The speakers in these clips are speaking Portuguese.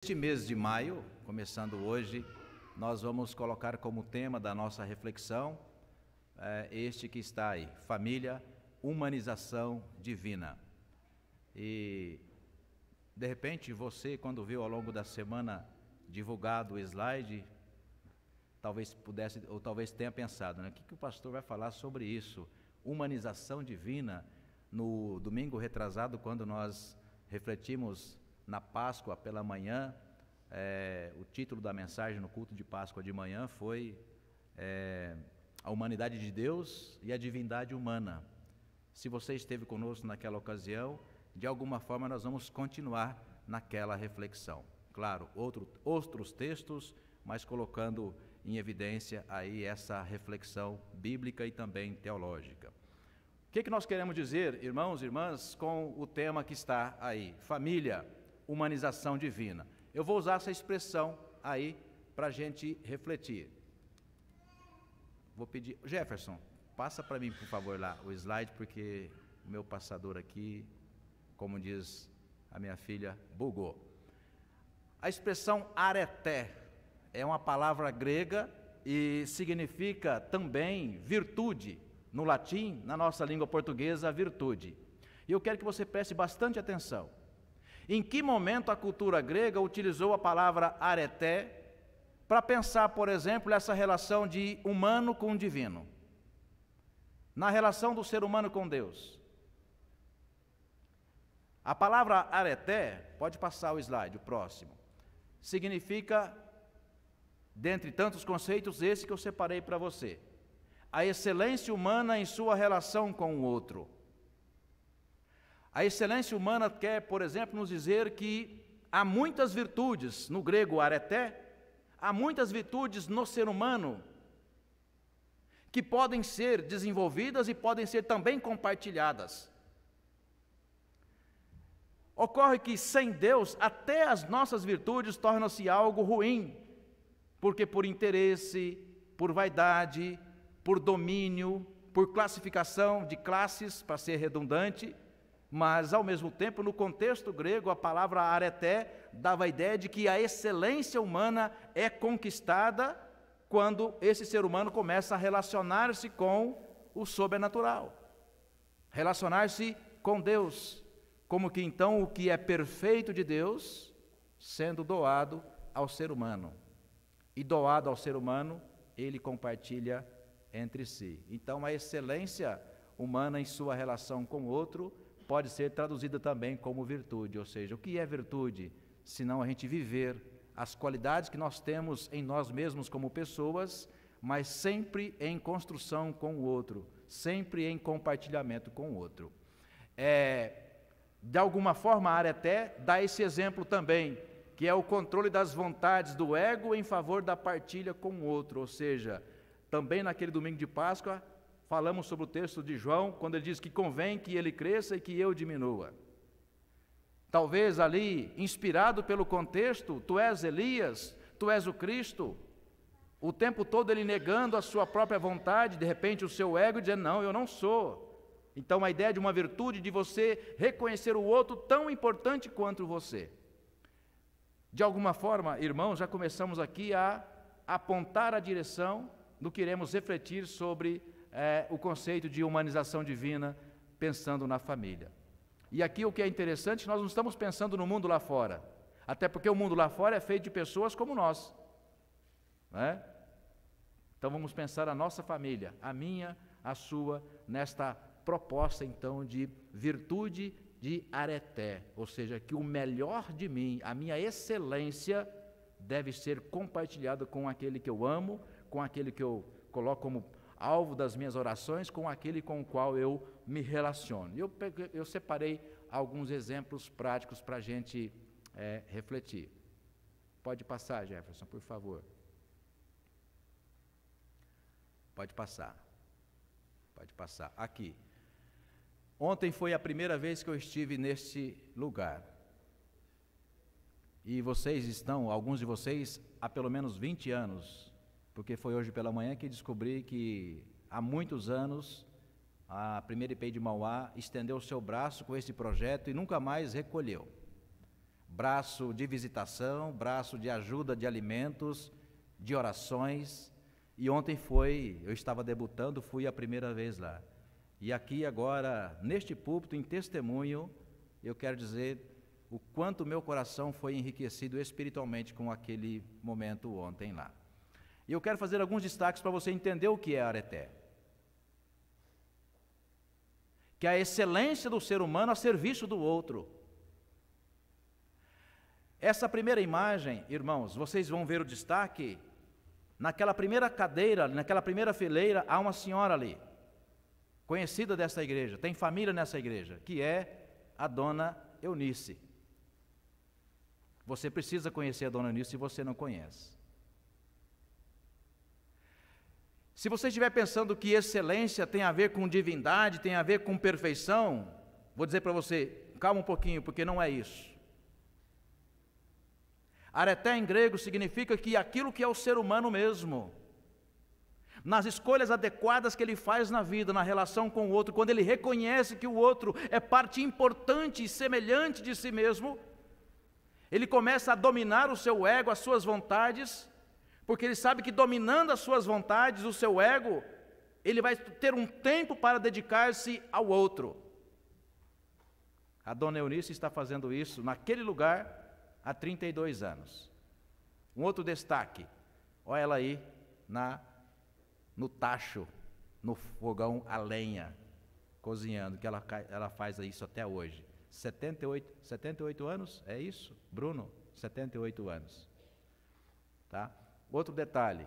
Este mês de maio, começando hoje, nós vamos colocar como tema da nossa reflexão este que está aí, família, humanização divina. E, de repente, você, quando viu ao longo da semana divulgado o slide, talvez pudesse, ou talvez tenha pensado, né? O que o pastor vai falar sobre isso? Humanização divina. No domingo retrasado, quando nós refletimos na Páscoa pela manhã, o título da mensagem no culto de Páscoa de manhã foi a humanidade de Deus e a divindade humana. Se você esteve conosco naquela ocasião, de alguma forma nós vamos continuar naquela reflexão. Claro, outros textos, mas colocando em evidência aí essa reflexão bíblica e também teológica. O que nós queremos dizer, irmãos e irmãs, com o tema que está aí? Família, humanização divina. Eu vou usar essa expressão aí para a gente refletir. Vou pedir, Jefferson, passa para mim, por favor, lá o slide, porque o meu passador aqui, como diz a minha filha, bugou. A expressão areté é uma palavra grega e significa também virtude. No latim, na nossa língua portuguesa, virtude. E eu quero que você preste bastante atenção. Em que momento a cultura grega utilizou a palavra areté para pensar, por exemplo, essa relação de humano com divino? Na relação do ser humano com Deus. A palavra areté, pode passar o slide, o próximo, significa, dentre tantos conceitos, esse que eu separei para você. A excelência humana em sua relação com o outro. A excelência humana quer, por exemplo, nos dizer que há muitas virtudes, no grego areté, há muitas virtudes no ser humano que podem ser desenvolvidas e podem ser também compartilhadas. Ocorre que sem Deus, até as nossas virtudes tornam-se algo ruim, porque por interesse, por vaidade, por domínio, por classificação de classes, para ser redundante, mas ao mesmo tempo, no contexto grego, a palavra areté dava a ideia de que a excelência humana é conquistada quando esse ser humano começa a relacionar-se com o sobrenatural, relacionar-se com Deus, como que então o que é perfeito de Deus sendo doado ao ser humano, e doado ao ser humano, ele compartilha entre si. Então, a excelência humana em sua relação com o outro pode ser traduzida também como virtude, ou seja, o que é virtude? Senão a gente viver as qualidades que nós temos em nós mesmos como pessoas, mas sempre em construção com o outro, sempre em compartilhamento com o outro. De alguma forma, a areté dá esse exemplo também, que é o controle das vontades do ego em favor da partilha com o outro, ou seja, também naquele domingo de Páscoa, falamos sobre o texto de João, quando ele diz que convém que ele cresça e que eu diminua. Talvez ali, inspirado pelo contexto, tu és Elias, tu és o Cristo, o tempo todo ele negando a sua própria vontade, de repente o seu ego dizendo, não, eu não sou. Então a ideia de uma virtude de você reconhecer o outro tão importante quanto você. De alguma forma, irmãos, já começamos aqui a apontar a direção do que iremos refletir sobre o conceito de humanização divina, pensando na família. E aqui o que é interessante, nós não estamos pensando no mundo lá fora, até porque o mundo lá fora é feito de pessoas como nós, né? Então vamos pensar a nossa família, a minha, a sua, nesta proposta então de virtude de areté, ou seja, que o melhor de mim, a minha excelência, deve ser compartilhado com aquele que eu amo, com aquele que eu coloco como alvo das minhas orações, com aquele com o qual eu me relaciono. Eu separei alguns exemplos práticos para a gente refletir. Pode passar, Jefferson, por favor. Pode passar. Pode passar. Aqui. Ontem foi a primeira vez que eu estive neste lugar. E vocês estão, alguns de vocês, há pelo menos 20 anos, porque foi hoje pela manhã que descobri que há muitos anos a primeira IPEI de Mauá estendeu o seu braço com esse projeto e nunca mais recolheu. braço de visitação, braço de ajuda de alimentos, de orações. E ontem eu estava debutando, fui a primeira vez lá. E aqui agora, neste púlpito, em testemunho, eu quero dizer o quanto meu coração foi enriquecido espiritualmente com aquele momento ontem lá. E eu quero fazer alguns destaques para você entender o que é Areté. Que é a excelência do ser humano a serviço do outro. Essa primeira imagem, irmãos, vocês vão ver o destaque. Naquela primeira cadeira, naquela primeira fileira, há uma senhora ali, conhecida dessa igreja, tem família nessa igreja, que é a dona Eunice. Você precisa conhecer a dona Eunice se você não conhece. Se você estiver pensando que excelência tem a ver com divindade, tem a ver com perfeição, vou dizer para você, calma um pouquinho, porque não é isso. Areté em grego significa que aquilo que é o ser humano mesmo, nas escolhas adequadas que ele faz na vida, na relação com o outro, quando ele reconhece que o outro é parte importante e semelhante de si mesmo, ele começa a dominar o seu ego, as suas vontades, porque ele sabe que dominando as suas vontades, o seu ego, ele vai ter um tempo para dedicar-se ao outro. A dona Eunice está fazendo isso naquele lugar há 32 anos. Um outro destaque, olha ela aí no tacho, no fogão a lenha, cozinhando, que ela faz isso até hoje. 78 anos, é isso? Bruno, 78 anos. Tá? Outro detalhe,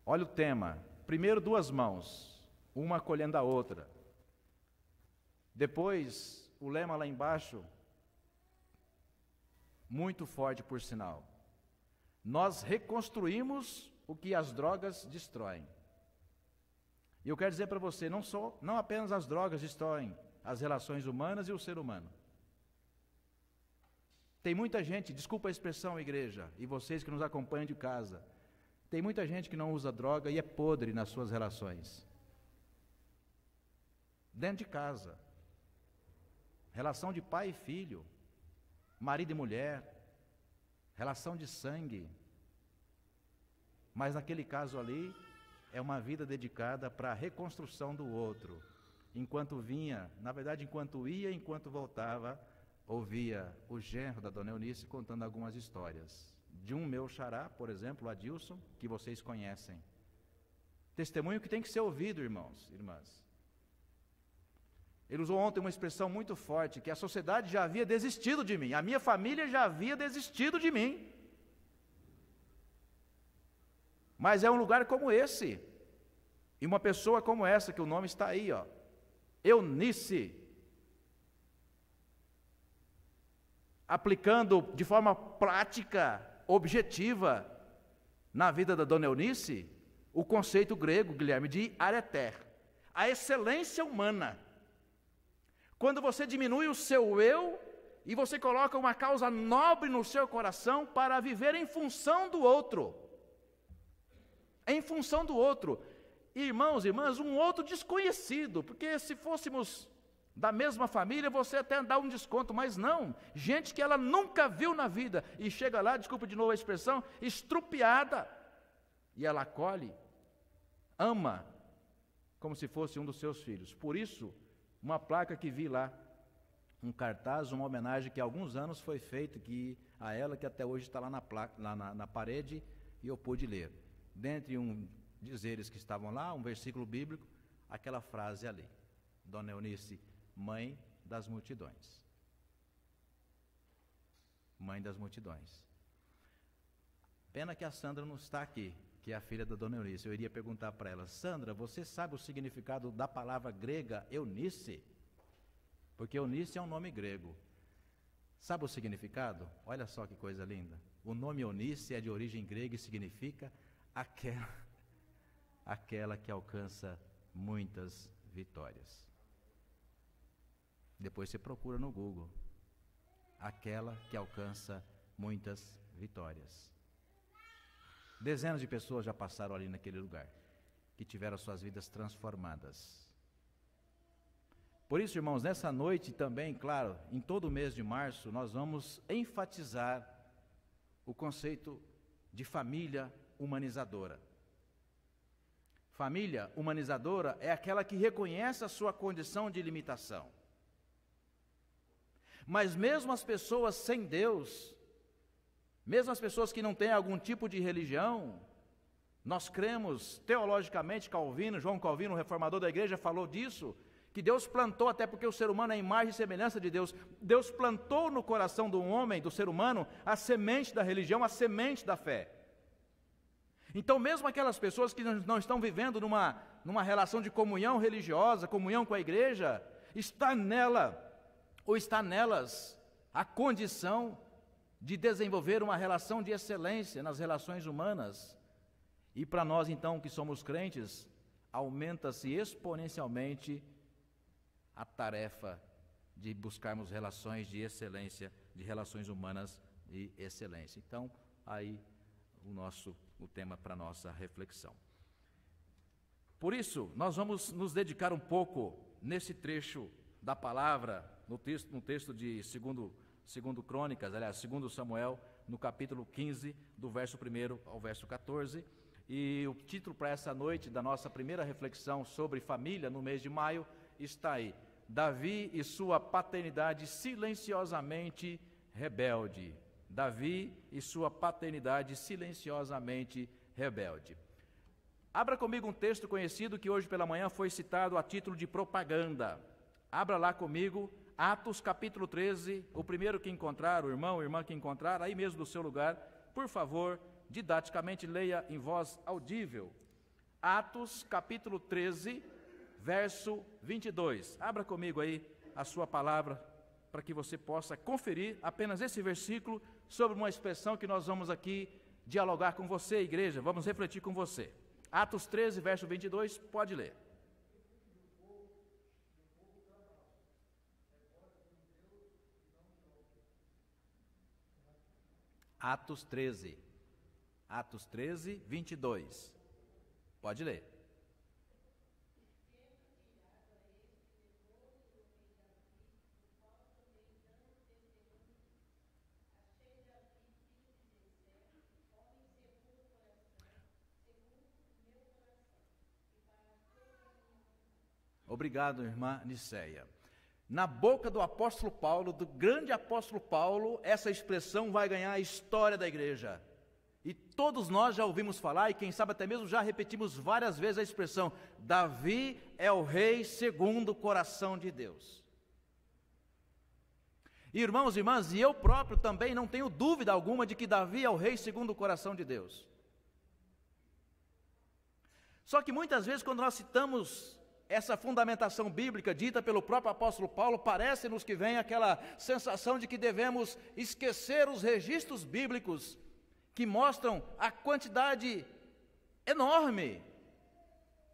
olha o tema, primeiro 2 mãos, uma acolhendo a outra. Depois, o lema lá embaixo, muito forte por sinal. Nós reconstruímos o que as drogas destroem. E eu quero dizer para você, não apenas as drogas destroem as relações humanas e o ser humano. Tem muita gente, desculpa a expressão, igreja, e vocês que nos acompanham de casa, tem muita gente que não usa droga e é podre nas suas relações. Dentro de casa. Relação de pai e filho, marido e mulher, relação de sangue. Mas naquele caso ali, é uma vida dedicada para a reconstrução do outro. Enquanto vinha, na verdade, enquanto ia, enquanto voltava, ouvia o genro da dona Eunice contando algumas histórias. De um meu xará, por exemplo, o Adilson, que vocês conhecem. Testemunho que tem que ser ouvido, irmãos, irmãs. Ele usou ontem uma expressão muito forte, que a sociedade já havia desistido de mim, a minha família já havia desistido de mim. Mas é um lugar como esse, e uma pessoa como essa, que o nome está aí, ó, Eunice, aplicando de forma prática, objetiva, na vida da dona Eunice, o conceito grego, Guilherme, de areté, a excelência humana. Quando você diminui o seu eu e você coloca uma causa nobre no seu coração para viver em função do outro. Em função do outro. Irmãos e irmãs, um outro desconhecido, porque se fôssemos da mesma família, você até dá um desconto, mas não. Gente que ela nunca viu na vida e chega lá, desculpa de novo a expressão, estrupiada. E ela acolhe, ama, como se fosse um dos seus filhos. Por isso, uma placa que vi lá, um cartaz, uma homenagem que há alguns anos foi feita a ela, que até hoje está lá na parede, e eu pude ler. Dentre dizeres que estavam lá, um versículo bíblico, aquela frase ali, dona Eunice, mãe das multidões. Mãe das multidões. Pena que a Sandra não está aqui, que é a filha da dona Eunice. Eu iria perguntar para ela, Sandra, você sabe o significado da palavra grega Eunice? Porque Eunice é um nome grego. Sabe o significado? Olha só que coisa linda. O nome Eunice é de origem grega e significa aquela que alcança muitas vitórias. Depois você procura no Google. Aquela que alcança muitas vitórias. Dezenas de pessoas já passaram ali naquele lugar, que tiveram suas vidas transformadas. Por isso, irmãos, nessa noite também, claro, em todo o mês de março, nós vamos enfatizar o conceito de família humanizadora. Família humanizadora é aquela que reconhece a sua condição de limitação. Mas mesmo as pessoas sem Deus, mesmo as pessoas que não têm algum tipo de religião, nós cremos teologicamente, João Calvino, o reformador da igreja, falou disso, que Deus plantou, até porque o ser humano é a imagem e semelhança de Deus, Deus plantou no coração do homem, do ser humano, a semente da religião, a semente da fé. Então mesmo aquelas pessoas que não estão vivendo numa relação de comunhão religiosa, comunhão com a igreja, está nela, ou está nelas, a condição de desenvolver uma relação de excelência nas relações humanas. E para nós então que somos crentes, aumenta-se exponencialmente a tarefa de buscarmos relações de excelência, de relações humanas de excelência. Então, aí o tema para a nossa reflexão. Por isso, nós vamos nos dedicar um pouco nesse trecho da palavra, no texto de 2 Crônicas, aliás, 2 Samuel, no capítulo 15, do verso 1 ao verso 14. E o título para essa noite da nossa primeira reflexão sobre família no mês de maio está aí: Davi e sua paternidade silenciosamente rebelde. Davi e sua paternidade silenciosamente rebelde. Abra comigo um texto conhecido que hoje pela manhã foi citado a título de propaganda. Abra lá comigo, Atos capítulo 13, o primeiro que encontrar, o irmão, a irmã que encontrar, aí mesmo do seu lugar, por favor, didaticamente leia em voz audível. Atos capítulo 13, verso 22. Abra comigo aí a sua palavra, para que você possa conferir apenas esse versículo sobre uma expressão que nós vamos aqui dialogar com você, igreja, vamos refletir com você. Atos 13, verso 22, pode ler. Atos 13, 22, pode ler. Obrigado, irmã Niceia. Na boca do apóstolo Paulo, do grande apóstolo Paulo, essa expressão vai ganhar a história da igreja. E todos nós já ouvimos falar, e quem sabe até mesmo já repetimos várias vezes a expressão: Davi é o rei segundo o coração de Deus. Irmãos e irmãs, e eu próprio também não tenho dúvida alguma de que Davi é o rei segundo o coração de Deus. Só que muitas vezes quando nós citamos essa fundamentação bíblica dita pelo próprio apóstolo Paulo, parece-nos que vem aquela sensação de que devemos esquecer os registros bíblicos que mostram a quantidade enorme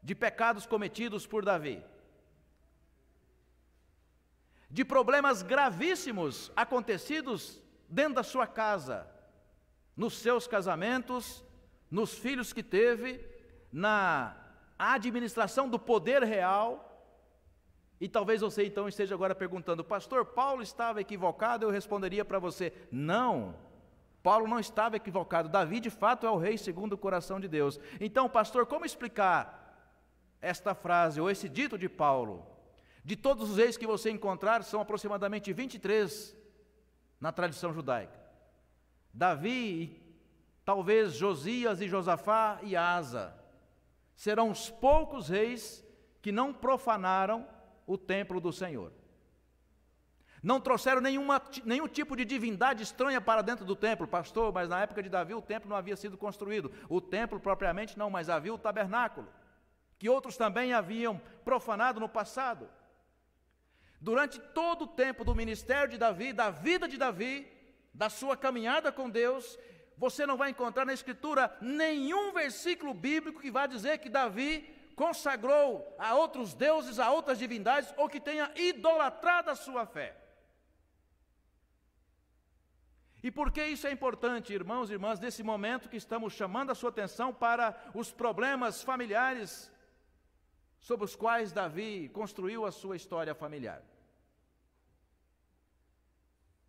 de pecados cometidos por Davi, de problemas gravíssimos acontecidos dentro da sua casa, nos seus casamentos, nos filhos que teve, na administração do poder real. E talvez você então esteja agora perguntando: pastor, Paulo estava equivocado? Eu responderia para você: não, Paulo não estava equivocado. Davi de fato é o rei segundo o coração de Deus. Então, pastor, como explicar esta frase ou esse dito de Paulo? De todos os reis que você encontrar, são aproximadamente 23 na tradição judaica. Davi, talvez Josias e Josafá e Asa serão os poucos reis que não profanaram o templo do Senhor. Não trouxeram nenhum tipo de divindade estranha para dentro do templo. Pastor, mas na época de Davi o templo não havia sido construído. O templo propriamente não, mas havia o tabernáculo, que outros também haviam profanado no passado. Durante todo o tempo do ministério de Davi, da vida de Davi, da sua caminhada com Deus, você não vai encontrar na Escritura nenhum versículo bíblico que vá dizer que Davi consagrou a outros deuses, a outras divindades, ou que tenha idolatrado a sua fé. E por que isso é importante, irmãos e irmãs, nesse momento que estamos chamando a sua atenção para os problemas familiares sobre os quais Davi construiu a sua história familiar.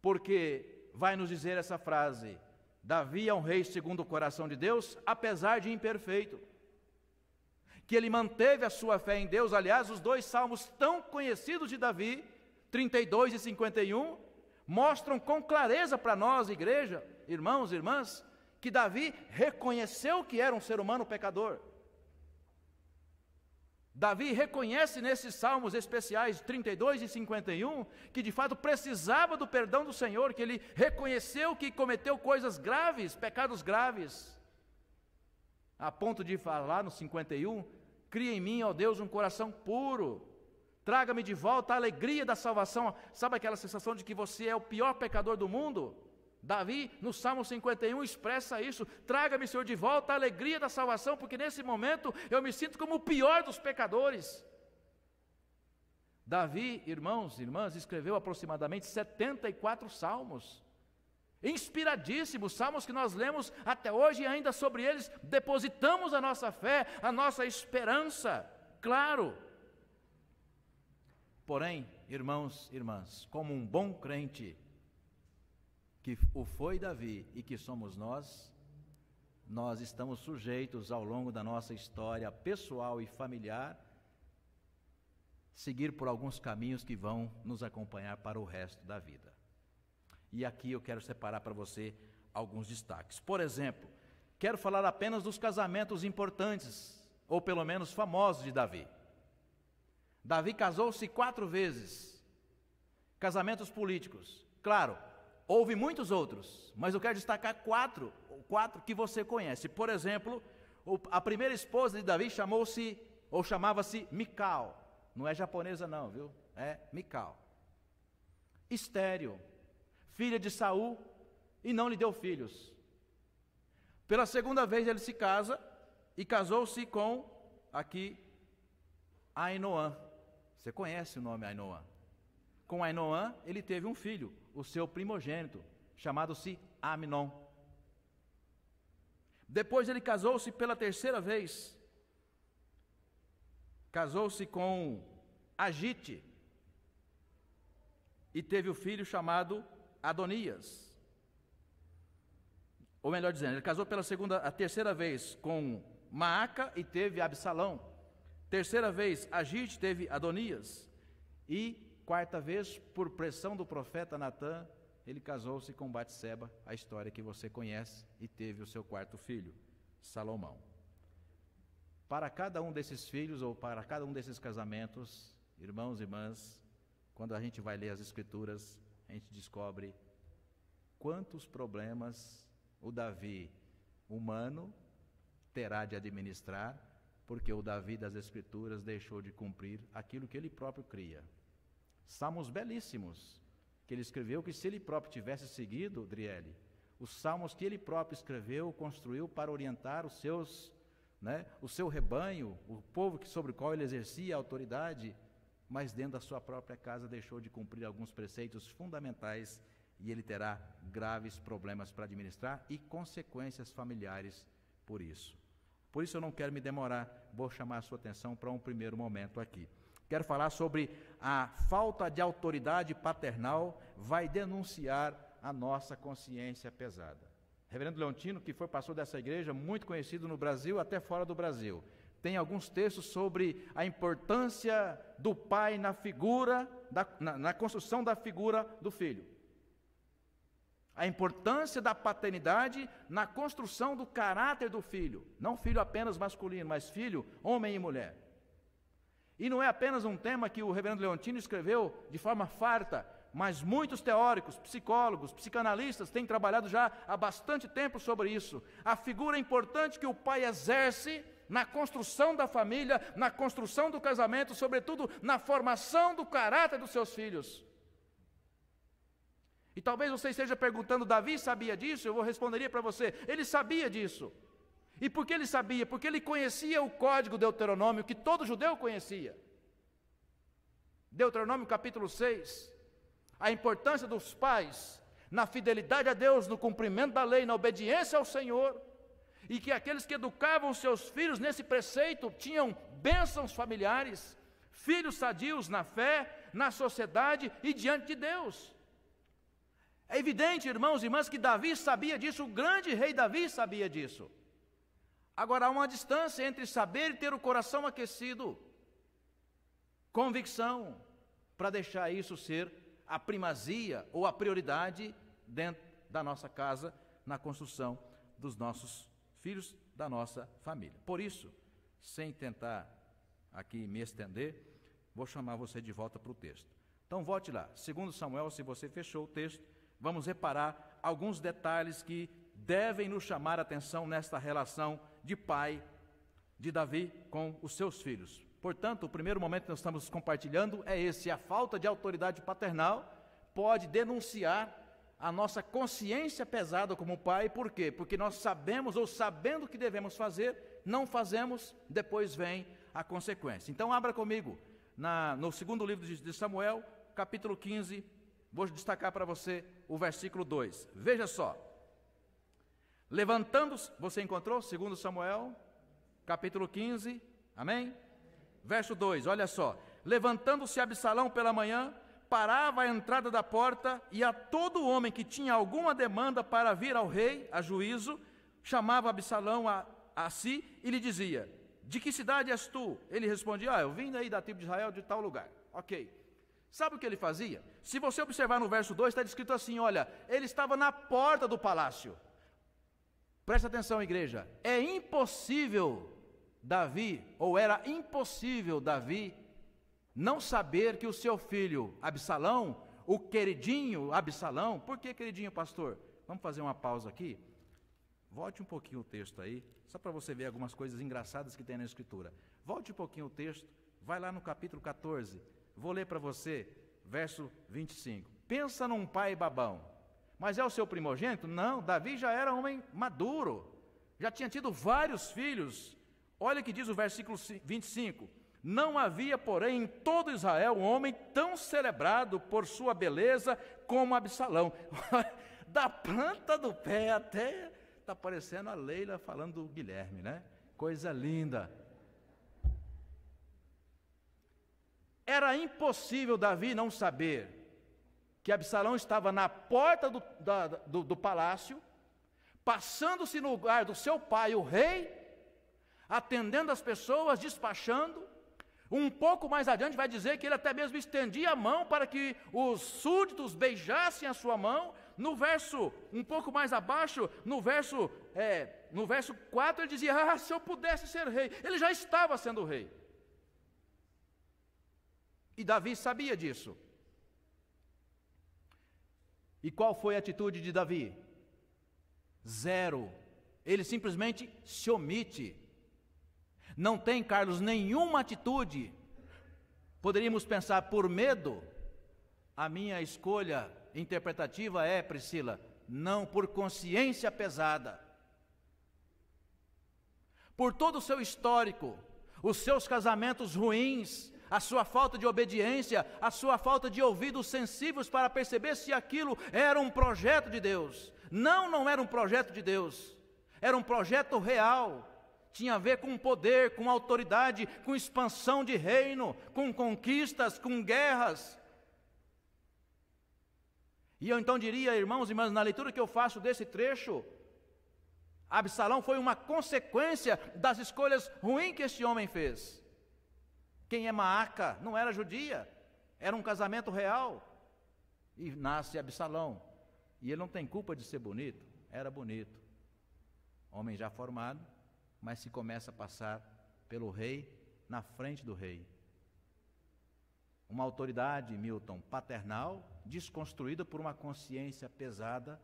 Porque vai nos dizer essa frase: Davi é um rei segundo o coração de Deus, apesar de imperfeito. Que ele manteve a sua fé em Deus. Aliás, os dois salmos tão conhecidos de Davi, 32 e 51, mostram com clareza para nós, igreja, irmãos e irmãs, que Davi reconheceu que era um ser humano pecador. Davi reconhece nesses salmos especiais 32 e 51 que de fato precisava do perdão do Senhor, que ele reconheceu que cometeu coisas graves, pecados graves, a ponto de falar no 51, cria em mim, ó Deus, um coração puro, traga-me de volta a alegria da salvação. Sabe aquela sensação de que você é o pior pecador do mundo? Davi, no Salmo 51, expressa isso: traga-me, Senhor, de volta a alegria da salvação, porque nesse momento eu me sinto como o pior dos pecadores. Davi, irmãos e irmãs, escreveu aproximadamente 74 salmos, inspiradíssimos, salmos que nós lemos até hoje e ainda sobre eles depositamos a nossa fé, a nossa esperança, claro. Porém, irmãos e irmãs, como um bom crente, que o foi Davi e que somos nós estamos sujeitos ao longo da nossa história pessoal e familiar, seguir por alguns caminhos que vão nos acompanhar para o resto da vida. E aqui eu quero separar para você alguns destaques. Por exemplo, quero falar apenas dos casamentos importantes, ou pelo menos famosos de Davi. Davi casou-se 4 vezes, casamentos políticos, claro. Houve muitos outros, mas eu quero destacar quatro que você conhece. Por exemplo, a primeira esposa de Davi chamava-se Mical. Não é japonesa não, viu? É Mical. Estéril, filha de Saul, e não lhe deu filhos. Pela segunda vez ele se casa, e casou-se com, aqui, Ainoã. Você conhece o nome Ainoã? Com Ainoã ele teve um filho, o seu primogênito, chamado-se Amnon. Depois ele casou-se pela terceira vez. Casou-se com Agite e teve o filho chamado Adonias. Ou melhor dizendo, ele casou a terceira vez com Maaca e teve Absalão. Terceira vez, Agite teve Adonias. E quarta vez, por pressão do profeta Natã, ele casou-se com Batseba, a história que você conhece, e teve o seu quarto filho, Salomão. Para cada um desses filhos, ou para cada um desses casamentos, irmãos e irmãs, quando a gente vai ler as Escrituras, a gente descobre quantos problemas o Davi humano terá de administrar, porque o Davi das Escrituras deixou de cumprir aquilo que ele próprio cria. Salmos belíssimos, que ele escreveu, que se ele próprio tivesse seguido, Driele, os salmos que ele próprio escreveu, construiu para orientar os seus, o seu rebanho, o povo sobre o qual ele exercia a autoridade, mas dentro da sua própria casa deixou de cumprir alguns preceitos fundamentais e ele terá graves problemas para administrar e consequências familiares por isso. Por isso eu não quero me demorar, vou chamar a sua atenção para um primeiro momento aqui. Quero falar sobre a falta de autoridade paternal vai denunciar a nossa consciência pesada. Reverendo Leontino, que foi pastor dessa igreja, muito conhecido no Brasil, até fora do Brasil, tem alguns textos sobre a importância do pai na figura, na construção da figura do filho. A importância da paternidade na construção do caráter do filho. Não filho apenas masculino, mas filho, homem e mulher. E não é apenas um tema que o reverendo Leontino escreveu de forma farta, mas muitos teóricos, psicólogos, psicanalistas têm trabalhado já há bastante tempo sobre isso. A figura importante que o pai exerce na construção da família, na construção do casamento, sobretudo na formação do caráter dos seus filhos. E talvez você esteja perguntando, Davi sabia disso? Eu responderia para você, ele sabia disso. E por que ele sabia? Porque ele conhecia o código Deuteronômio, que todo judeu conhecia. Deuteronômio capítulo 6, a importância dos pais na fidelidade a Deus, no cumprimento da lei, na obediência ao Senhor. e que aqueles que educavam seus filhos nesse preceito tinham bênçãos familiares, filhos sadios na fé, na sociedade e diante de Deus. É evidente, irmãos e irmãs, que Davi sabia disso, o grande rei Davi sabia disso. Agora, há uma distância entre saber e ter o coração aquecido, convicção, para deixar isso ser a primazia ou a prioridade dentro da nossa casa, na construção dos nossos filhos, da nossa família. Por isso, sem tentar aqui me estender, vou chamar você de volta para o texto. Então volte lá, 2 Samuel, se você fechou o texto, vamos reparar alguns detalhes que devem nos chamar a atenção nesta relação de pai de Davi com os seus filhos. Portanto, o primeiro momento que nós estamos compartilhando é esse: a falta de autoridade paternal pode denunciar a nossa consciência pesada como pai. Por quê? Porque nós sabemos, ou sabendo o que devemos fazer, não fazemos, depois vem a consequência. Então abra comigo no segundo livro de Samuel, capítulo 15, vou destacar para você o versículo 2. Veja só: levantando-se, você encontrou? 2 Samuel, capítulo 15, amém? Verso 2, olha só: levantando-se Absalão pela manhã, parava à entrada da porta, e a todo homem que tinha alguma demanda para vir ao rei, a juízo, chamava Absalão a si e lhe dizia: de que cidade és tu? Ele respondia: eu vim daí da tribo de Israel, de tal lugar. Ok. Sabe o que ele fazia? Se você observar no verso 2, está escrito assim, olha, ele estava na porta do palácio. Presta atenção, igreja, é impossível Davi, ou era impossível Davi, não saber que o seu filho Absalão, o queridinho Absalão, por que queridinho, pastor? Vamos fazer uma pausa aqui? Volte um pouquinho o texto aí, só para você ver algumas coisas engraçadas que tem na Escritura. Volte um pouquinho o texto, vai lá no capítulo 14, vou ler para você, verso 25. Pensa num pai babão, mas é o seu primogênito? Não, Davi já era homem maduro, já tinha tido vários filhos. Olha o que diz o versículo 25. Não havia, porém, em todo Israel um homem tão celebrado por sua beleza como Absalão. Da planta do pé até está parecendo a Leila falando do Guilherme, né? Coisa linda. Era impossível Davi não saber que Absalão estava na porta do palácio, passando-se no lugar do seu pai, o rei, atendendo as pessoas, despachando. Um pouco mais adiante vai dizer que ele até mesmo estendia a mão para que os súditos beijassem a sua mão. No verso, um pouco mais abaixo, no verso 4, ele dizia: se eu pudesse ser rei. Ele já estava sendo rei. E Davi sabia disso. E qual foi a atitude de Davi? Zero. Ele simplesmente se omite. Não tem, Carlos, nenhuma atitude. Poderíamos pensar por medo. A minha escolha interpretativa é, Priscila, não, por consciência pesada. Por todo o seu histórico, os seus casamentos ruins, a sua falta de obediência, a sua falta de ouvidos sensíveis para perceber se aquilo era um projeto de Deus. Não, não era um projeto de Deus. Era um projeto real. Tinha a ver com poder, com autoridade, com expansão de reino, com conquistas, com guerras. E eu então diria, irmãos e irmãs, na leitura que eu faço desse trecho, Absalão foi uma consequência das escolhas ruins que este homem fez. Quem é Maaca não era judia, era um casamento real. E nasce Absalão. E ele não tem culpa de ser bonito, era bonito. Homem já formado, mas se começa a passar pelo rei, na frente do rei. Uma autoridade, Milton, paternal, desconstruída por uma consciência pesada,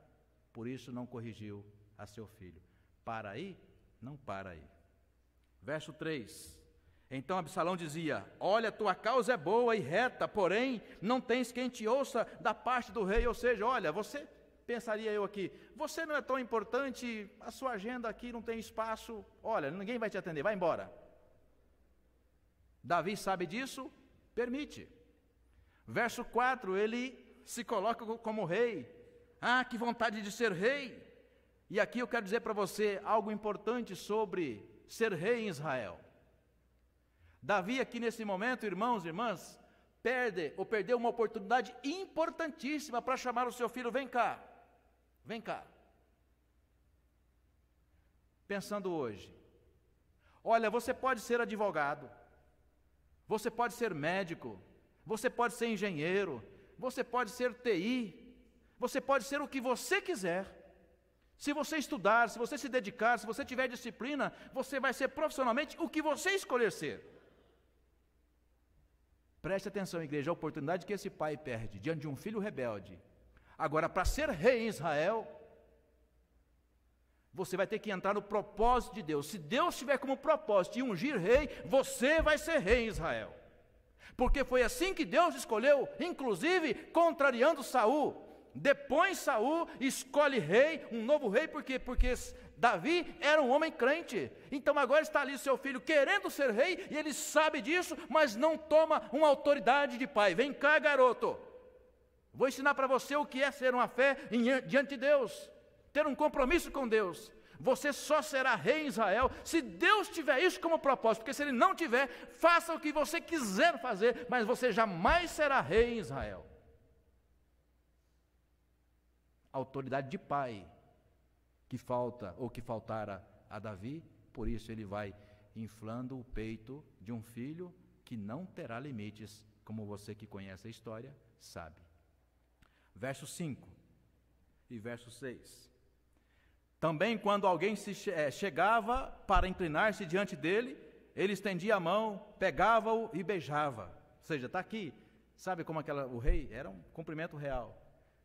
por isso não corrigiu a seu filho. Para aí? Não para aí. Verso 3. Então Absalão dizia: olha, tua causa é boa e reta, porém não tens quem te ouça da parte do rei. Ou seja, olha, você, pensaria eu aqui, você não é tão importante, a sua agenda aqui não tem espaço, olha, ninguém vai te atender, vai embora. Davi sabe disso, permite. Verso 4, ele se coloca como rei. Ah, que vontade de ser rei! E aqui eu quero dizer para você algo importante sobre ser rei em Israel. Davi aqui nesse momento, irmãos e irmãs, perdeu uma oportunidade importantíssima para chamar o seu filho, vem cá, vem cá. Pensando hoje, olha, você pode ser advogado, você pode ser médico, você pode ser engenheiro, você pode ser TI, você pode ser o que você quiser. Se você estudar, se você se dedicar, se você tiver disciplina, você vai ser profissionalmente o que você escolher ser. Preste atenção, igreja, a oportunidade que esse pai perde diante de um filho rebelde. Agora, para ser rei em Israel, você vai ter que entrar no propósito de Deus. Se Deus tiver como propósito de ungir rei, você vai ser rei em Israel. Porque foi assim que Deus escolheu, inclusive contrariando Saul. Depõe Saul, escolhe rei, um novo rei, porque Davi era um homem crente. Então agora está ali seu filho querendo ser rei, e ele sabe disso, mas não toma uma autoridade de pai. Vem cá, garoto, vou ensinar para você o que é ser uma fé diante de Deus, ter um compromisso com Deus. Você só será rei em Israel se Deus tiver isso como propósito, porque se Ele não tiver, faça o que você quiser fazer, mas você jamais será rei em Israel. Autoridade de pai que falta, ou que faltara a Davi, por isso ele vai inflando o peito de um filho que não terá limites, como você que conhece a história sabe. Verso 5 e verso 6. Também quando alguém chegava para inclinar-se diante dele, ele estendia a mão, pegava-o e beijava. Ou seja, está aqui, sabe como o rei, era um cumprimento real.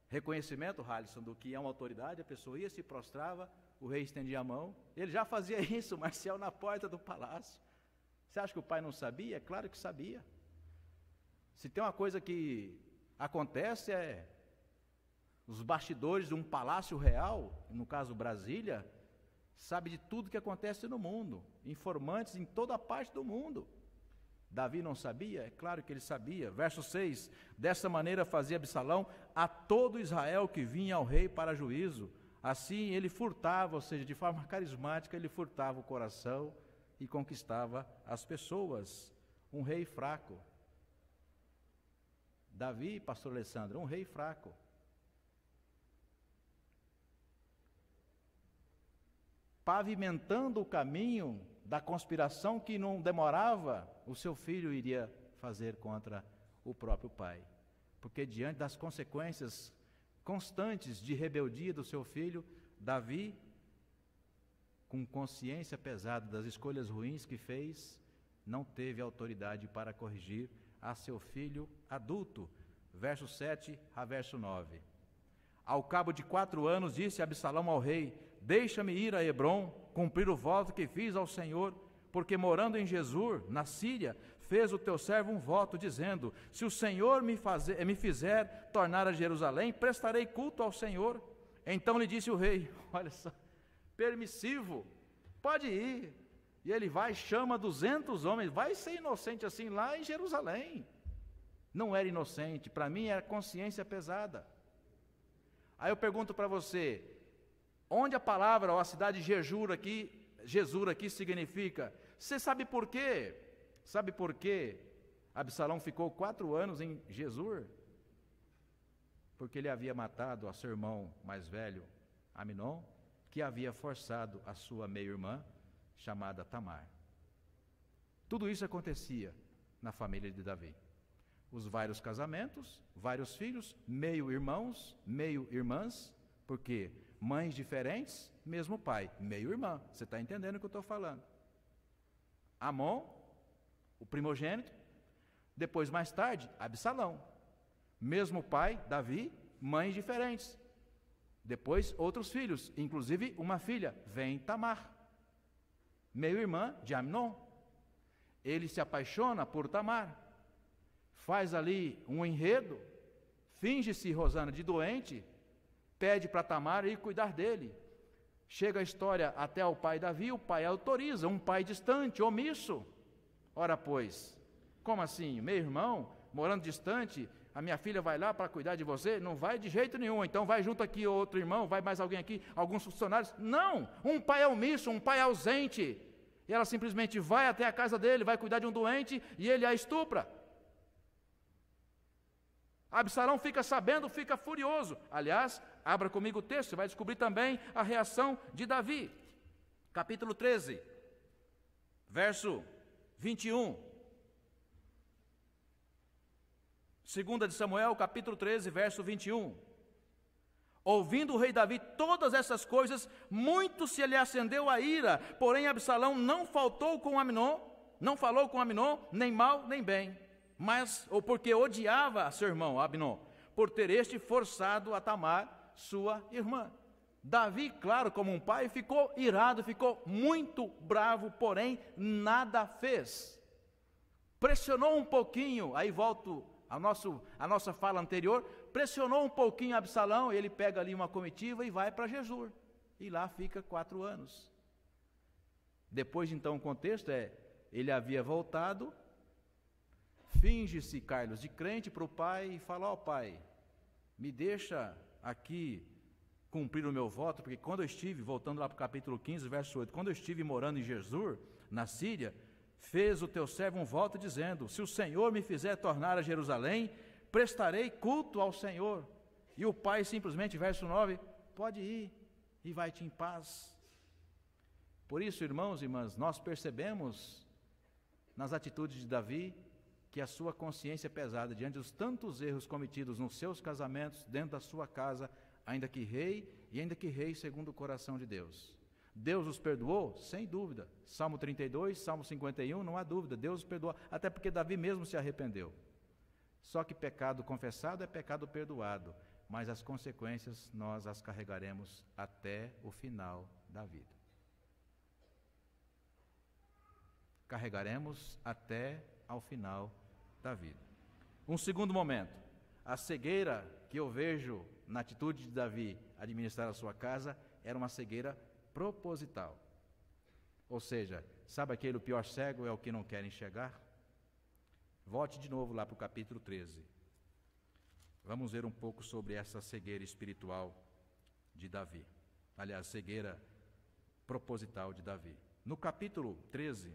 Reconhecimento, Halisson, do que é uma autoridade, a pessoa ia, se prostrava, o rei estendia a mão. Ele já fazia isso, Marcial, na porta do palácio. Você acha que o pai não sabia? É claro que sabia. Se tem uma coisa que acontece os bastidores de um palácio real, no caso Brasília, sabe de tudo que acontece no mundo, informantes em toda a parte do mundo. Davi não sabia? É claro que ele sabia. Verso 6, dessa maneira fazia Absalão a todo Israel que vinha ao rei para juízo. Assim ele furtava, ou seja, de forma carismática, ele furtava o coração e conquistava as pessoas. Um rei fraco. Davi, pastor Alessandro, um rei fraco. Pavimentando o caminho da conspiração que não demorava, o seu filho iria fazer contra o próprio pai. Porque diante das consequências constantes de rebeldia do seu filho, Davi, com consciência pesada das escolhas ruins que fez, não teve autoridade para corrigir a seu filho adulto. Verso 7 a verso 9. Ao cabo de 4 anos, disse Absalão ao rei: deixa-me ir a Hebrom, cumprir o voto que fiz ao Senhor, porque morando em Jesur, na Síria, fez o teu servo um voto, dizendo: se o Senhor me fizer tornar a Jerusalém, prestarei culto ao Senhor. Então lhe disse o rei, olha só, permissivo, pode ir. E ele vai, chama 200 homens, vai ser inocente assim lá em Jerusalém. Não era inocente, para mim era consciência pesada. Aí eu pergunto para você, onde a palavra, ou a cidade de Jesur aqui significa? Você sabe por quê? Sabe por quê Absalão ficou 4 anos em Jesur? Porque ele havia matado a seu irmão mais velho, Aminon, que havia forçado a sua meia-irmã, chamada Tamar. Tudo isso acontecia na família de Davi. Os vários casamentos, vários filhos, meio irmãos, meio irmãs, porque mães diferentes, mesmo pai, meio irmã. Você está entendendo o que eu estou falando? Amon, o primogênito, depois mais tarde, Absalão. Mesmo pai, Davi, mães diferentes. Depois outros filhos, inclusive uma filha, vem Tamar, meio irmã de Aminon. Ele se apaixona por Tamar. Faz ali um enredo, finge-se, Rosana, de doente, pede para Tamar ir cuidar dele. Chega a história até o pai Davi, o pai autoriza, um pai distante, omisso. Ora pois, como assim? Meu irmão, morando distante, a minha filha vai lá para cuidar de você? Não vai de jeito nenhum. Então vai junto aqui outro irmão, vai mais alguém aqui, alguns funcionários. Não, um pai é omisso, um pai é ausente. E ela simplesmente vai até a casa dele, vai cuidar de um doente e ele a estupra. Absalão fica sabendo, fica furioso. Aliás, abra comigo o texto, você vai descobrir também a reação de Davi. Capítulo 13, verso 21. 2 de Samuel, capítulo 13, verso 21. Ouvindo o rei Davi todas essas coisas, muito se lhe acendeu a ira, porém Absalão não faltou com Aminon, não falou com Aminon, nem mal nem bem, ou porque odiava seu irmão Aminon, por ter este forçado a Tamar, sua irmã. Davi, claro, como um pai, ficou irado, ficou muito bravo, porém nada fez. Pressionou um pouquinho, aí volto a nossa fala anterior, pressionou um pouquinho Absalão, ele pega ali uma comitiva e vai para Gesur, e lá fica 4 anos. Depois, então, o contexto ele havia voltado, finge-se, Carlos, de crente para o pai e fala: ó pai, me deixa aqui cumprir o meu voto, porque quando eu estive, voltando lá para o capítulo 15, verso 8, quando eu estive morando em Gesur, na Síria, fez o teu servo um voto dizendo: se o Senhor me fizer tornar a Jerusalém, prestarei culto ao Senhor. E o pai simplesmente, verso 9, pode ir e vai-te em paz. Por isso, irmãos e irmãs, nós percebemos nas atitudes de Davi que a sua consciência é pesada diante dos tantos erros cometidos nos seus casamentos, dentro da sua casa, ainda que rei segundo o coração de Deus. Deus os perdoou? Sem dúvida. Salmo 32, Salmo 51, não há dúvida, Deus os perdoou, até porque Davi mesmo se arrependeu. Só que pecado confessado é pecado perdoado, mas as consequências nós as carregaremos até o final da vida. Carregaremos até ao final da vida. Um segundo momento, a cegueira que eu vejo na atitude de Davi administrar a sua casa era uma cegueira proposital. Ou seja, sabe aquele o pior cego é o que não quer enxergar? Volte de novo lá para o capítulo 13. Vamos ver um pouco sobre essa cegueira espiritual de Davi. Aliás, cegueira proposital de Davi. No capítulo 13,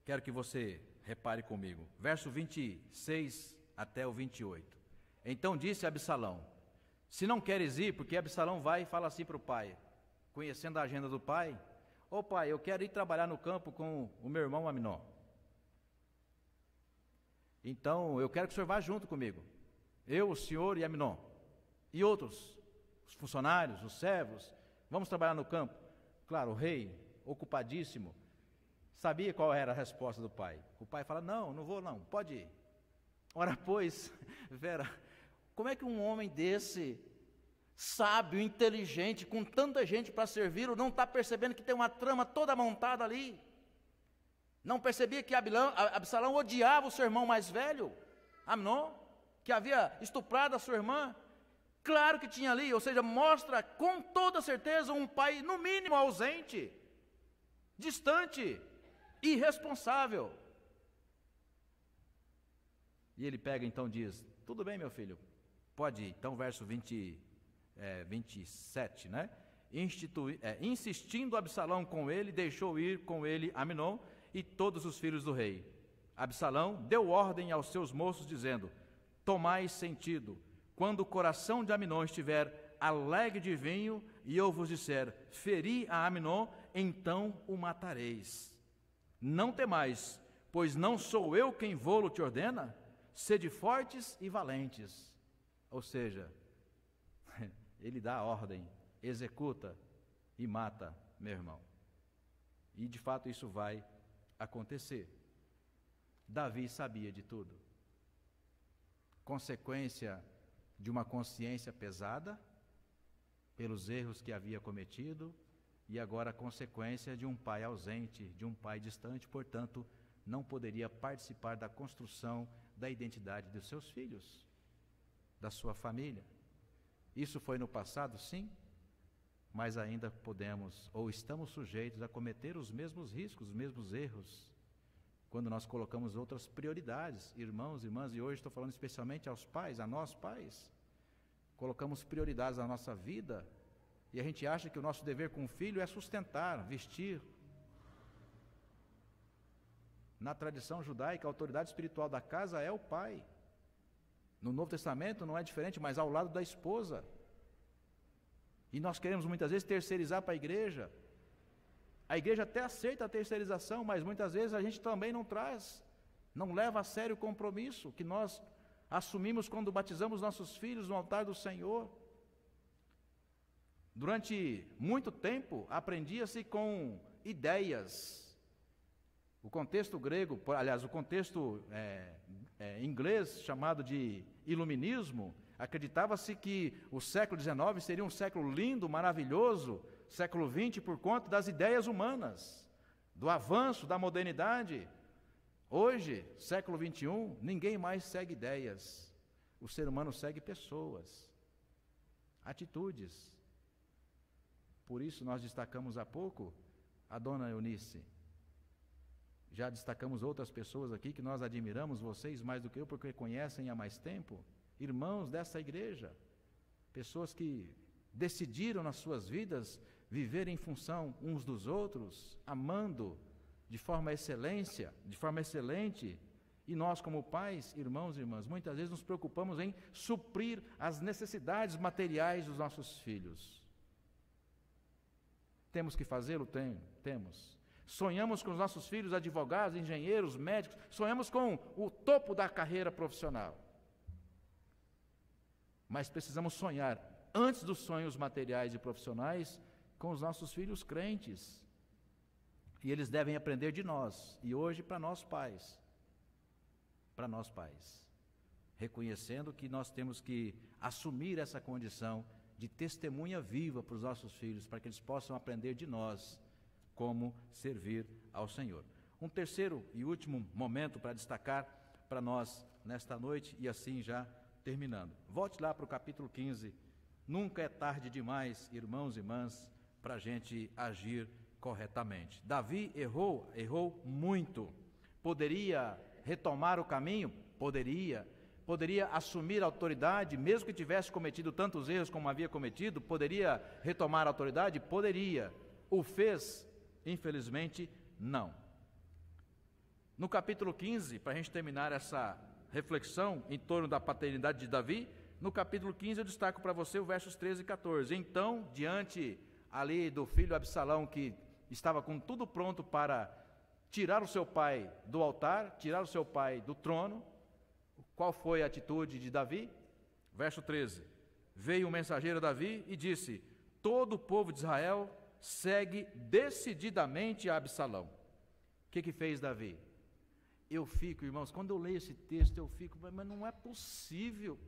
quero que você repare comigo, verso 26 até o 28. Então disse Absalão: se não queres ir, porque Absalão vai e fala assim para o pai, conhecendo a agenda do pai: ô pai, eu quero ir trabalhar no campo com o meu irmão Aminon. Então eu quero que o senhor vá junto comigo, eu, o senhor e Aminon, e outros, os funcionários, os servos, vamos trabalhar no campo. Claro, o rei, ocupadíssimo, sabia qual era a resposta do pai. O pai fala: não, não vou não, pode ir. Ora pois, Vera, como é que um homem desse, sábio, inteligente, com tanta gente para servir, não está percebendo que tem uma trama toda montada ali? Não percebia que Absalão odiava o seu irmão mais velho, Amnon, que havia estuprado a sua irmã? Claro que tinha ali, ou seja, mostra com toda certeza um pai, no mínimo, ausente, distante, irresponsável. E ele pega então e diz: tudo bem, meu filho, pode ir. Então, verso 27, né? Insistindo Absalão com ele, deixou ir com ele Aminon e todos os filhos do rei. Absalão deu ordem aos seus moços, dizendo: tomai sentido, quando o coração de Aminon estiver alegre de vinho, e eu vos disser: feri a Aminon, então o matareis. Não temais, pois não sou eu quem vou-lo te ordena? Sede fortes e valentes. Ou seja, ele dá a ordem, executa e mata meu irmão. E de fato isso vai acontecer. Davi sabia de tudo. Consequência de uma consciência pesada, pelos erros que havia cometido, e agora a consequência de um pai ausente, de um pai distante, portanto, não poderia participar da construção da identidade dos seus filhos, da sua família. Isso foi no passado, sim, mas ainda podemos ou estamos sujeitos a cometer os mesmos riscos, os mesmos erros. quando nós colocamos outras prioridades, irmãos, irmãs, e hoje estou falando especialmente aos pais, a nós pais, colocamos prioridades na nossa vida, e a gente acha que o nosso dever com o filho é sustentar, vestir. Na tradição judaica, a autoridade espiritual da casa é o pai. No Novo Testamento não é diferente, mas ao lado da esposa. E nós queremos muitas vezes terceirizar para a igreja. A igreja até aceita a terceirização, mas muitas vezes a gente também não leva a sério o compromisso que nós assumimos quando batizamos nossos filhos no altar do Senhor. Durante muito tempo, aprendia-se com ideias. O contexto grego, aliás, o contexto inglês, chamado de iluminismo, acreditava-se que o século XIX seria um século lindo, maravilhoso, século XX, por conta das ideias humanas, do avanço da modernidade. Hoje, século XXI, ninguém mais segue ideias. O ser humano segue pessoas, atitudes. Por isso nós destacamos há pouco a dona Eunice. Já destacamos outras pessoas aqui que nós admiramos, vocês mais do que eu, porque conhecem há mais tempo, irmãos dessa igreja, pessoas que decidiram nas suas vidas viver em função uns dos outros, amando de forma excelente, e nós como pais, irmãos e irmãs, muitas vezes nos preocupamos em suprir as necessidades materiais dos nossos filhos. Temos que fazê-lo? Temos. Sonhamos com os nossos filhos advogados, engenheiros, médicos, sonhamos com o topo da carreira profissional. Mas precisamos sonhar, antes dos sonhos materiais e profissionais, com os nossos filhos crentes. E eles devem aprender de nós, e hoje para nós pais, reconhecendo que nós temos que assumir essa condição de testemunha viva para os nossos filhos, para que eles possam aprender de nós como servir ao Senhor. Um terceiro e último momento para destacar para nós nesta noite, e assim já terminando. Volte lá para o capítulo 15. Nunca é tarde demais, irmãos e irmãs, para a gente agir corretamente. Davi errou muito. Poderia retomar o caminho? Poderia. Poderia assumir a autoridade, mesmo que tivesse cometido tantos erros como havia cometido? Poderia retomar a autoridade? Poderia. O fez? Infelizmente, não. No capítulo 15, para a gente terminar essa reflexão em torno da paternidade de Davi, no capítulo 15 eu destaco para você os versos 13 e 14. Então, diante ali do filho Absalão, que estava com tudo pronto para tirar o seu pai do altar, tirar o seu pai do trono, qual foi a atitude de Davi? Verso 13. Veio o mensageiro Davi e disse: todo o povo de Israel segue decididamente a Absalão. O que fez Davi? Eu fico, irmãos, quando eu leio esse texto, eu fico, mas não é possível.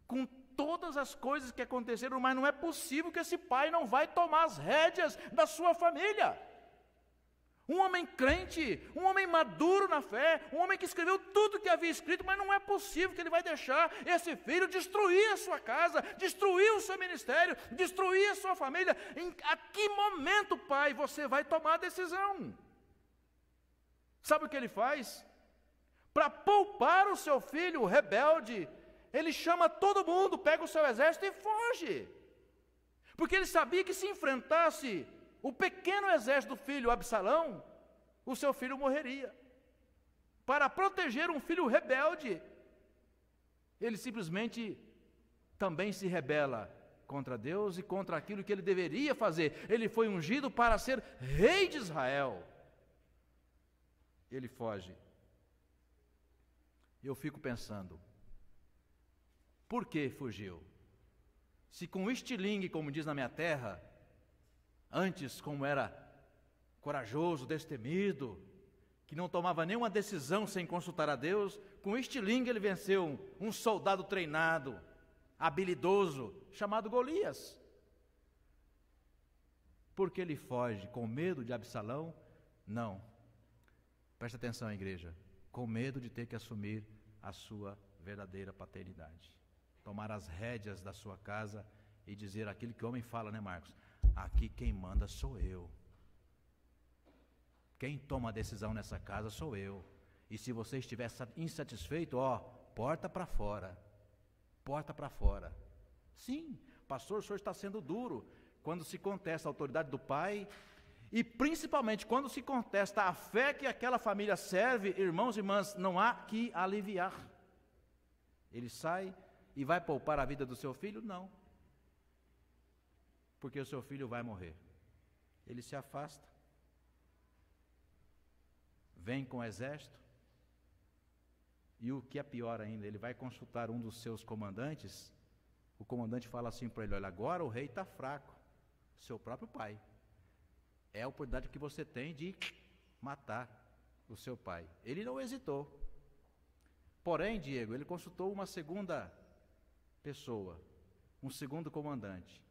Com todas as coisas que aconteceram, mas não é possível que esse pai não vai tomar as rédeas da sua família. Um homem crente, um homem maduro na fé, um homem que escreveu tudo que havia escrito, mas não é possível que ele vai deixar esse filho destruir a sua casa, destruir o seu ministério, destruir a sua família. A que momento, pai, você vai tomar a decisão? Sabe o que ele faz? Para poupar o seu filho rebelde, ele chama todo mundo, pega o seu exército e foge. Porque ele sabia que se enfrentasse o pequeno exército do filho Absalão, o seu filho morreria. Para proteger um filho rebelde, ele simplesmente também se rebela contra Deus e contra aquilo que ele deveria fazer. Ele foi ungido para ser rei de Israel. Ele foge. Eu fico pensando, por que fugiu? Se com estilingue, como diz na minha terra, antes, como era corajoso, destemido, que não tomava nenhuma decisão sem consultar a Deus, com estilingue ele venceu um soldado treinado, habilidoso, chamado Golias. Por que ele foge? Com medo de Absalão? Não. Presta atenção, igreja. Com medo de ter que assumir a sua verdadeira paternidade. Tomar as rédeas da sua casa e dizer aquilo que o homem fala, né, Marcos? Aqui quem manda sou eu. Quem toma a decisão nessa casa sou eu. E se você estiver insatisfeito, porta para fora. Porta para fora. Sim, pastor, o senhor está sendo duro. Quando se contesta a autoridade do pai, e principalmente quando se contesta a fé que aquela família serve, irmãos e irmãs, não há que aliviar. Ele sai e vai poupar a vida do seu filho? Não. Porque o seu filho vai morrer. Ele se afasta. Vem com o exército. E o que é pior ainda, ele vai consultar um dos seus comandantes. O comandante fala assim para ele: olha, agora o rei está fraco, seu próprio pai. É a oportunidade que você tem de matar o seu pai. Ele não hesitou. Porém, Diego, ele consultou uma segunda pessoa, um segundo comandante.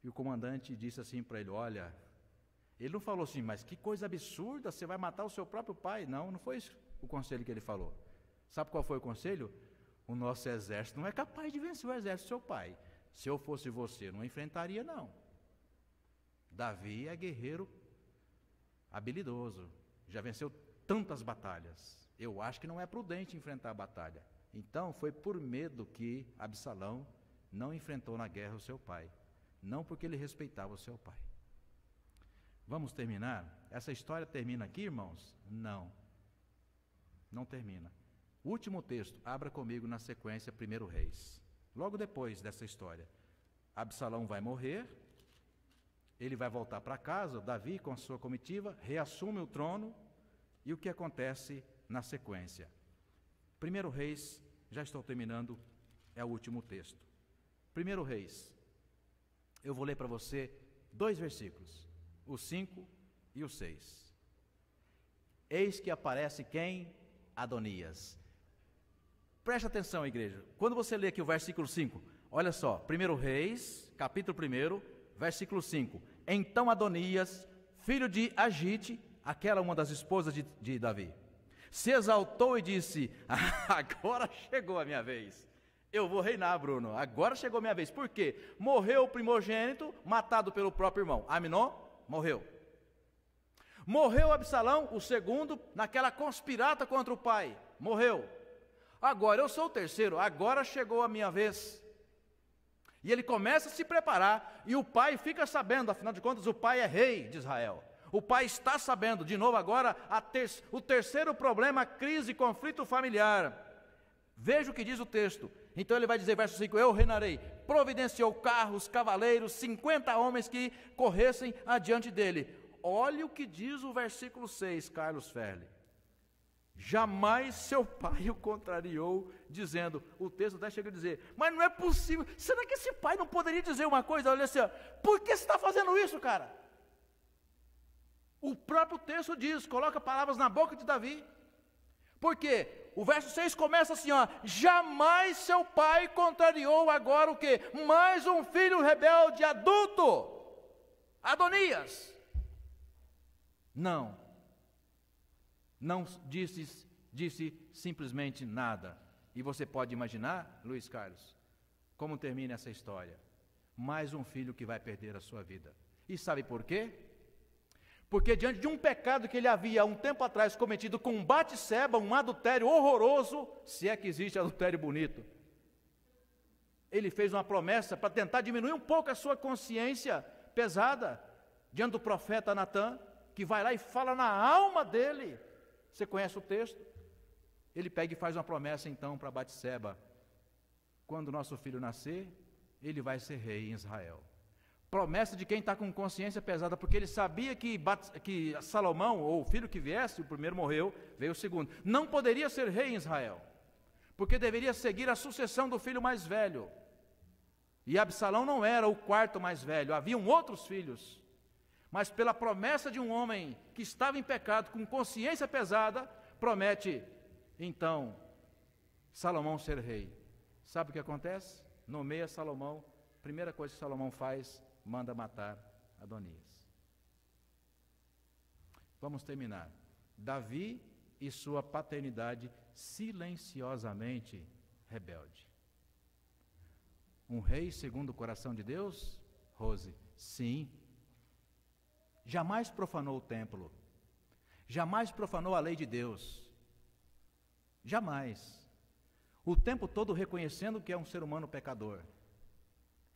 E o comandante disse assim para ele: olha, ele não falou assim, mas que coisa absurda, você vai matar o seu próprio pai. Não, não foi isso o conselho que ele falou. Sabe qual foi o conselho? O nosso exército não é capaz de vencer o exército do seu pai. Se eu fosse você, não enfrentaria, não. Davi é guerreiro habilidoso, já venceu tantas batalhas. Eu acho que não é prudente enfrentar a batalha. Então, foi por medo que Absalão não enfrentou na guerra o seu pai. Não porque ele respeitava o seu pai. Vamos terminar? Essa história termina aqui, irmãos? Não. Não termina. Último texto, abra comigo na sequência 1 Reis. Logo depois dessa história, Absalão vai morrer, ele vai voltar para casa, Davi com a sua comitiva, reassume o trono, e o que acontece na sequência? 1 Reis, já estou terminando, é o último texto. 1 Reis, eu vou ler para você 2 versículos, o 5 e o 6. Eis que aparece quem? Adonias. Preste atenção, igreja. Quando você lê aqui o versículo 5, olha só, 1 Reis, capítulo 1, versículo 5. Então Adonias, filho de Agite, aquela uma das esposas de Davi, se exaltou e disse: agora chegou a minha vez. Eu vou reinar, Bruno. Agora chegou a minha vez. Por quê? Morreu o primogênito, matado pelo próprio irmão. Aminon morreu. Morreu Absalão, o segundo, naquela conspirata contra o pai. Morreu. Agora eu sou o terceiro, agora chegou a minha vez. E ele começa a se preparar, e o pai fica sabendo, afinal de contas, o pai é rei de Israel. O pai está sabendo, de novo agora, o terceiro problema, crise, conflito familiar. Veja o que diz o texto. Então ele vai dizer, verso 5, eu reinarei. Providenciou carros, cavaleiros, 50 homens que corressem adiante dele. Olhe o que diz o versículo 6, Carlos Ferli. Jamais seu pai o contrariou, dizendo, o texto até chega a dizer, mas não é possível, será que esse pai não poderia dizer uma coisa? Olha assim, por que você está fazendo isso, cara? O próprio texto diz, coloca palavras na boca de Davi, porque o verso 6 começa assim, jamais seu pai contrariou agora o quê? Mais um filho rebelde adulto, Adonias. Não disse simplesmente nada. E você pode imaginar, Luiz Carlos, como termina essa história? Mais um filho que vai perder a sua vida. E sabe por quê? Porque diante de um pecado que ele havia há um tempo atrás cometido com Batseba, um adultério horroroso, se é que existe adultério bonito, ele fez uma promessa para tentar diminuir um pouco a sua consciência pesada, diante do profeta Natã, que vai lá e fala na alma dele. Você conhece o texto? Ele pega e faz uma promessa então para Batseba: quando nosso filho nascer, ele vai ser rei em Israel. Promessa de quem está com consciência pesada, porque ele sabia que Salomão, ou o filho que viesse, o primeiro morreu, veio o segundo, não poderia ser rei em Israel, porque deveria seguir a sucessão do filho mais velho. E Absalão não era o quarto mais velho, haviam outros filhos. Mas pela promessa de um homem que estava em pecado, com consciência pesada, promete, então, Salomão ser rei. Sabe o que acontece? Nomeia Salomão, primeira coisa que Salomão faz, manda matar Adonias. Vamos terminar. Davi e sua paternidade silenciosamente rebelde. Um rei segundo o coração de Deus? Rose, sim. Jamais profanou o templo, Jamais profanou a lei de Deus. Jamais. O tempo todo reconhecendo que é um ser humano pecador.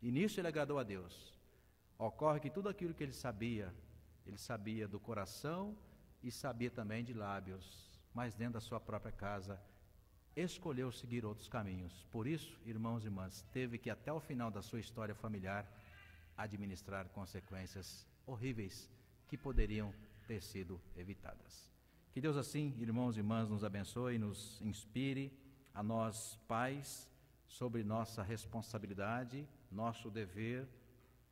E nisso ele agradou a Deus. Ocorre que tudo aquilo que ele sabia do coração e sabia também de lábios, mas dentro da sua própria casa, escolheu seguir outros caminhos. Por isso, irmãos e irmãs, teve que até o final da sua história familiar administrar consequências horríveis que poderiam ter sido evitadas. Que Deus assim, irmãos e irmãs, nos abençoe e nos inspire a nós, pais, sobre nossa responsabilidade, nosso dever.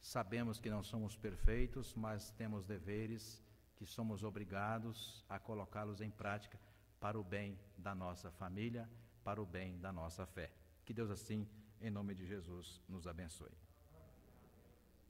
Sabemos que não somos perfeitos, mas temos deveres que somos obrigados a colocá-los em prática para o bem da nossa família, para o bem da nossa fé. Que Deus assim, em nome de Jesus, nos abençoe.